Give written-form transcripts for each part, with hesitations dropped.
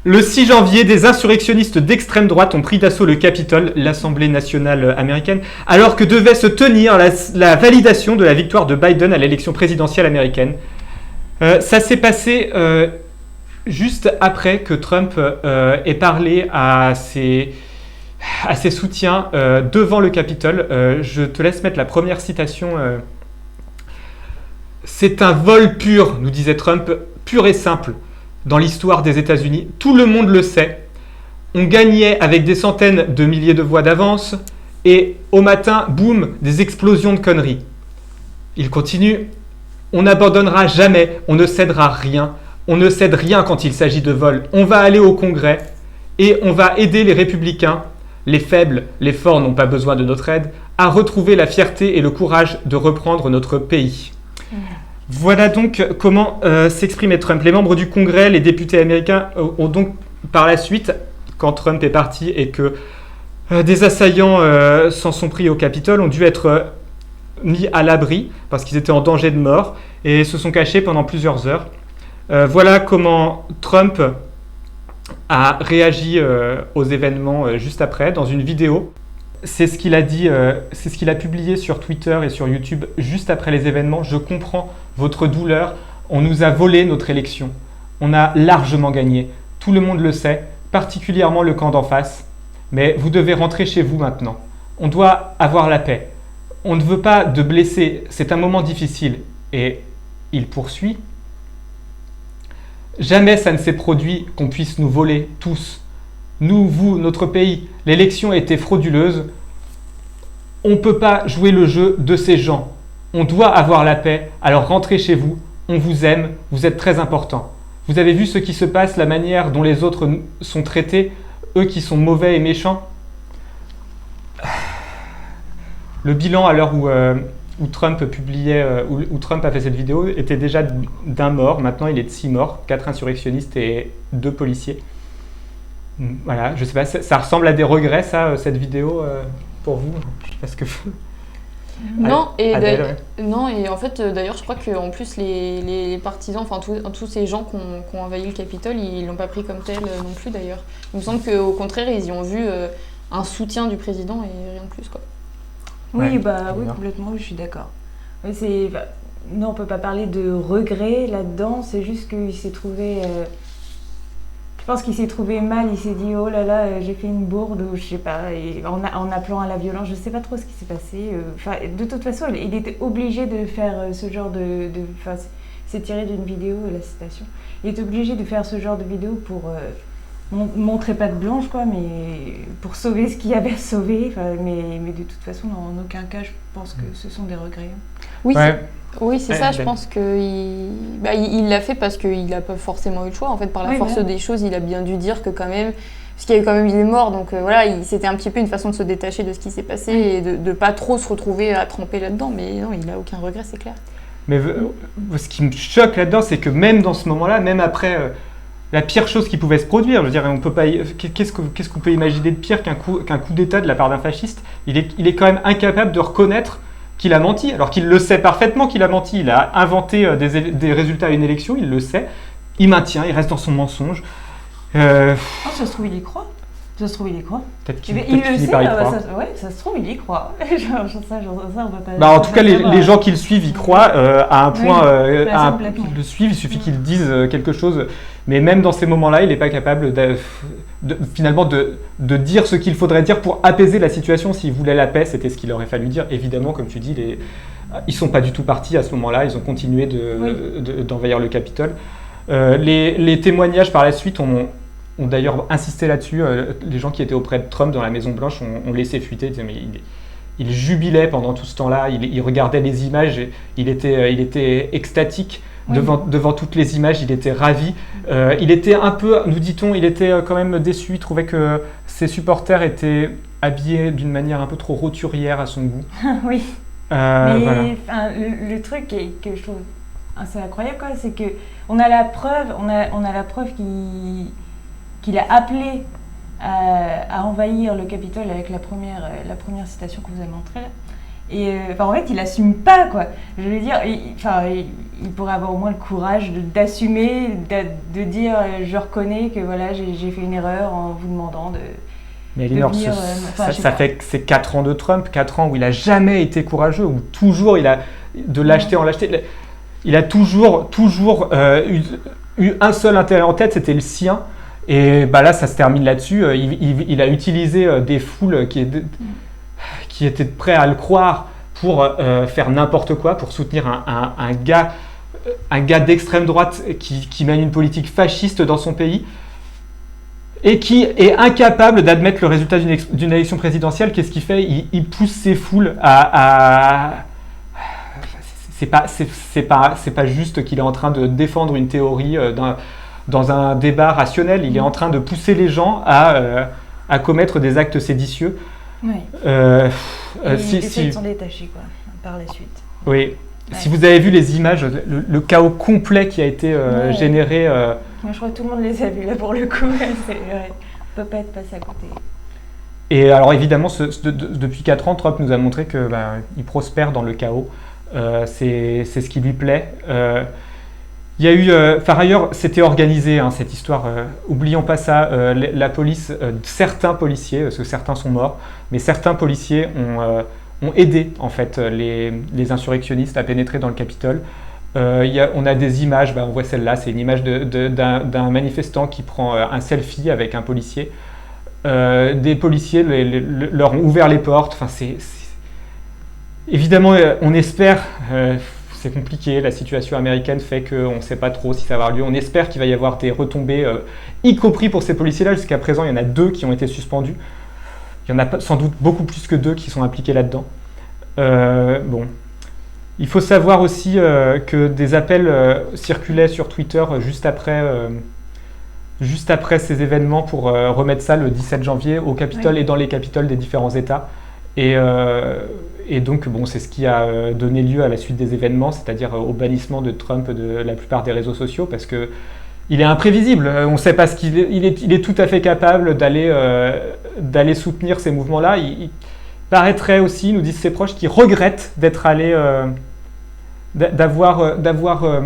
Le 6 janvier, des insurrectionnistes d'extrême droite ont pris d'assaut le Capitole, l'Assemblée nationale américaine, alors que devait se tenir la validation de la victoire de Biden à l'élection présidentielle américaine. Ça s'est passé juste après que Trump ait parlé à ses soutiens devant le Capitole. Je te laisse mettre la première citation. C'est un vol pur, nous disait Trump, pur et simple. Dans l'histoire des États-Unis, tout le monde le sait. On gagnait avec des centaines de milliers de voix d'avance et au matin, boum, des explosions de conneries. Il continue. On n'abandonnera jamais, on ne cédera rien. On ne cède rien quand il s'agit de vol. On va aller au Congrès et on va aider les républicains, les faibles, les forts n'ont pas besoin de notre aide, à retrouver la fierté et le courage de reprendre notre pays. Voilà donc comment s'exprimait Trump. Les membres du Congrès, les députés américains ont donc par la suite, quand Trump est parti et que des assaillants s'en sont pris au Capitole, ont dû être mis à l'abri parce qu'ils étaient en danger de mort et se sont cachés pendant plusieurs heures. Voilà comment Trump a réagi aux événements juste après dans une vidéo. C'est ce qu'il a dit, c'est ce qu'il a publié sur Twitter et sur YouTube juste après les événements. Je comprends votre douleur. On nous a volé notre élection. On a largement gagné. Tout le monde le sait, particulièrement le camp d'en face. Mais vous devez rentrer chez vous maintenant. On doit avoir la paix. On ne veut pas de blessés. C'est un moment difficile. Et il poursuit. Jamais ça ne s'est produit qu'on puisse nous voler tous. Nous, vous, notre pays, l'élection a été frauduleuse. On ne peut pas jouer le jeu de ces gens. On doit avoir la paix, alors rentrez chez vous. On vous aime, vous êtes très important. Vous avez vu ce qui se passe, la manière dont les autres sont traités, eux qui sont mauvais et méchants. Le bilan à l'heure où Trump publiait, où Trump a fait cette vidéo, était déjà d'un mort. Maintenant, il est de 6 morts, 4 insurrectionnistes et 2 policiers. Voilà, je sais pas, ça ressemble à des regrets, ça, cette vidéo, pour vous? Je sais pas ce que... Non, Adèle, non, et en fait, d'ailleurs, je crois qu'en plus, les partisans, enfin, tous ces gens qui ont envahi le Capitole, ils l'ont pas pris comme tel non plus, d'ailleurs. Il me semble qu'au contraire, ils y ont vu un soutien du président et rien de plus, quoi. Oui, oui, complètement, je suis d'accord. Non, on peut pas parler de regret là-dedans, c'est juste qu'il s'est trouvé... Je pense qu'il s'est trouvé mal, il s'est dit « Oh là là, j'ai fait une bourde » ou je sais pas, et en appelant à la violence, je sais pas trop ce qui s'est passé. De toute façon, il était obligé de faire ce genre de c'est tiré d'une vidéo, la citation. Il est obligé de faire ce genre de vidéo pour montrer patte blanche, quoi, mais pour sauver ce qu'il y avait à sauver. Mais de toute façon, en aucun cas, je pense que ce sont des regrets. Oui, ouais. C'est ça, je pense qu'il l'a fait parce qu'il n'a pas forcément eu le choix. En fait, par la force des choses, il a bien dû dire que quand même, parce qu'il y a eu quand même eu des morts, donc voilà, c'était un petit peu une façon de se détacher de ce qui s'est passé et de ne pas trop se retrouver à tremper là-dedans. Mais non, il n'a aucun regret, c'est clair. Mais ce qui me choque là-dedans, c'est que même dans ce moment-là, même après la pire chose qui pouvait se produire, je veux dire, on peut pas, qu'est-ce qu'on peut imaginer de pire qu'un coup d'État de la part d'un fasciste? Il est quand même incapable de reconnaître qu'il a menti, alors qu'il le sait parfaitement qu'il a menti. Il a inventé des résultats à une élection, il le sait. Il maintient, il reste dans son mensonge. Ça se trouve, il y croit. Peut-être qu'il finit par y croire. Ça se trouve, il y croit. On va pas en tout cas, les gens qui le suivent y croient à un point. Ils le suivent, il suffit qu'ils disent quelque chose. Mais même dans ces moments-là, il n'est pas capable finalement de dire ce qu'il faudrait dire pour apaiser la situation. S'il voulait la paix, c'était ce qu'il aurait fallu dire. Évidemment, comme tu dis, ils ne sont pas du tout partis à ce moment-là. Ils ont continué d'envahir le Capitole. Les témoignages par la suite ont d'ailleurs insisté là-dessus. Les gens qui étaient auprès de Trump dans la Maison-Blanche ont laissé fuiter. Ils disaient, mais il jubilait pendant tout ce temps-là. Il regardait les images. Il était extatique. Devant toutes les images, il était ravi. Il était un peu, nous dit-on, il était quand même déçu. Il trouvait que ses supporters étaient habillés d'une manière un peu trop roturière à son goût. Oui. Voilà. Le truc que je trouve assez incroyable, quoi, c'est que on a la preuve qu'il a appelé à envahir le Capitole avec la première citation que vous avez montrée là. Et en fait, il assume pas, quoi. Je veux dire, il pourrait avoir au moins le courage d'assumer, de dire je reconnais que voilà, j'ai fait une erreur en vous demandant de. Mais Elinor, ça fait que c'est 4 ans de Trump, 4 ans où il n'a jamais été courageux, où toujours il a de lâcheté en lâcheté. Il a toujours eu un seul intérêt en tête, c'était le sien. Et là, ça se termine là-dessus. Il a utilisé des foules qui étaient prêts à le croire pour faire n'importe quoi, pour soutenir un gars d'extrême droite qui mène une politique fasciste dans son pays et qui est incapable d'admettre le résultat d'une élection présidentielle. Qu'est-ce qu'il fait ? Il pousse ses foules à c'est pas juste qu'il est en train de défendre une théorie dans un débat rationnel. Il est en train de pousser les gens à commettre des actes séditieux. Oui. Ils essaient de s'en détacher, quoi, par la suite. Oui. Ouais. Si vous avez vu les images, le chaos complet qui a été généré. Moi, je crois que tout le monde les a vus là pour le coup. On peut pas être passé à côté. Et alors évidemment, depuis 4 ans, Trump nous a montré qu'il prospère dans le chaos. C'est ce qui lui plaît. Il y a eu, par ailleurs, c'était organisé, cette histoire. Oublions pas ça. La police, certains policiers, parce que certains sont morts, mais certains policiers ont aidé en fait les insurrectionnistes à pénétrer dans le Capitole. On a des images, on voit celle-là, c'est une image d'un manifestant qui prend un selfie avec un policier. Des policiers leur ont ouvert les portes. Enfin, évidemment, on espère. C'est compliqué, la situation américaine fait qu'on ne sait pas trop si ça va avoir lieu. On espère qu'il va y avoir des retombées, y compris pour ces policiers-là. Jusqu'à présent, il y en a 2 qui ont été suspendus. Il y en a sans doute beaucoup plus que 2 qui sont impliqués là-dedans. Il faut savoir aussi que des appels circulaient sur Twitter juste après ces événements pour remettre ça le 17 janvier au Capitole et dans les Capitoles des différents États. Et donc, c'est ce qui a donné lieu à la suite des événements, c'est-à-dire au bannissement de Trump de la plupart des réseaux sociaux, parce que il est imprévisible. On ne sait pas ce qu'il est. Il est tout à fait capable d'aller soutenir ces mouvements-là. Il paraîtrait aussi, nous disent ses proches, qu'il regrette d'être allé, d'avoir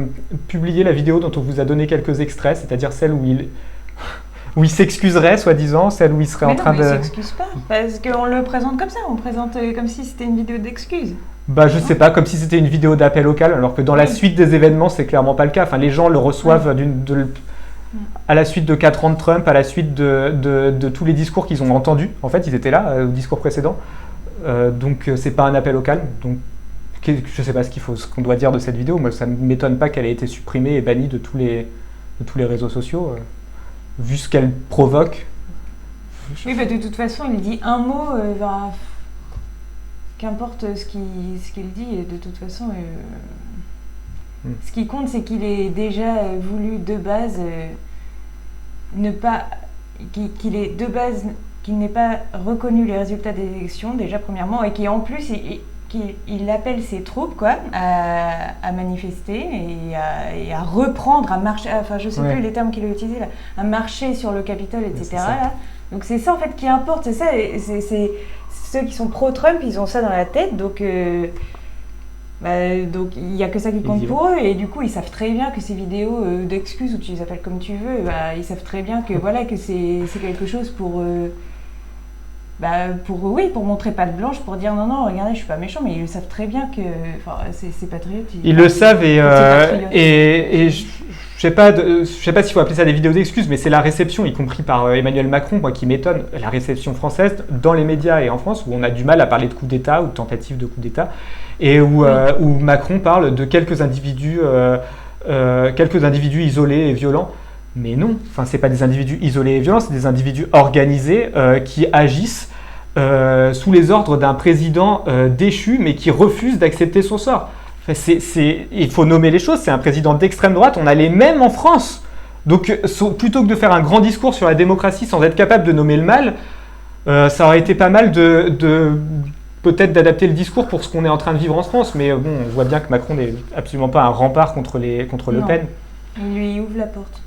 publié la vidéo dont on vous a donné quelques extraits, c'est-à-dire celle où il s'excuserait, soi-disant, celle où il serait en train de... Mais il ne s'excuse pas, parce qu'on le présente comme ça, on présente comme si c'était une vidéo d'excuses. Je sais pas, comme si c'était une vidéo d'appel au calme, alors que dans la suite des événements, c'est clairement pas le cas. Enfin, les gens le reçoivent à la suite de 4 ans de Trump, à la suite de tous les discours qu'ils ont entendus. En fait, ils étaient là, au discours précédent. Donc, c'est pas un appel au calme. Donc, je sais pas ce qu'on doit dire de cette vidéo. Moi, ça ne m'étonne pas qu'elle ait été supprimée et bannie de tous les réseaux sociaux. Vu ce qu'elle provoque. Oui, de toute façon, il dit un mot, qu'importe ce qu'il dit, de toute façon, ce qui compte, c'est qu'il ait déjà voulu de base qu'il n'ait pas reconnu les résultats des élections, déjà premièrement, et qu'en plus, qu'il appelle ses troupes à manifester et à reprendre, à marcher, je ne sais plus les termes qu'il a utilisés, là, à marcher sur le Capitole, etc. Là. Donc c'est ça en fait qui importe, c'est ça, c'est ceux qui sont pro-Trump, ils ont ça dans la tête, donc il n'y a que ça qui compte pour eux, et du coup ils savent très bien que ces vidéos d'excuses, ou tu les appelles comme tu veux, ils savent très bien que, que c'est quelque chose pour montrer patte blanche, pour dire non, regardez, je suis pas méchant, mais ils le savent très bien que c'est patriote. Ils le savent et je sais pas s'il faut appeler ça des vidéos d'excuses, mais c'est la réception, y compris par Emmanuel Macron, moi qui m'étonne, la réception française dans les médias et en France, où on a du mal à parler de coup d'État ou de tentative de coup d'État, et où Macron parle de quelques individus isolés et violents. Mais non, c'est pas des individus isolés et violents, c'est des individus organisés qui agissent sous les ordres d'un président déchu, mais qui refuse d'accepter son sort. Il faut nommer les choses, c'est un président d'extrême droite, on a les mêmes en France. Donc plutôt que de faire un grand discours sur la démocratie sans être capable de nommer le mal, ça aurait été pas mal peut-être d'adapter le discours pour ce qu'on est en train de vivre en France. Mais on voit bien que Macron n'est absolument pas un rempart contre Le Pen. Il lui ouvre la porte.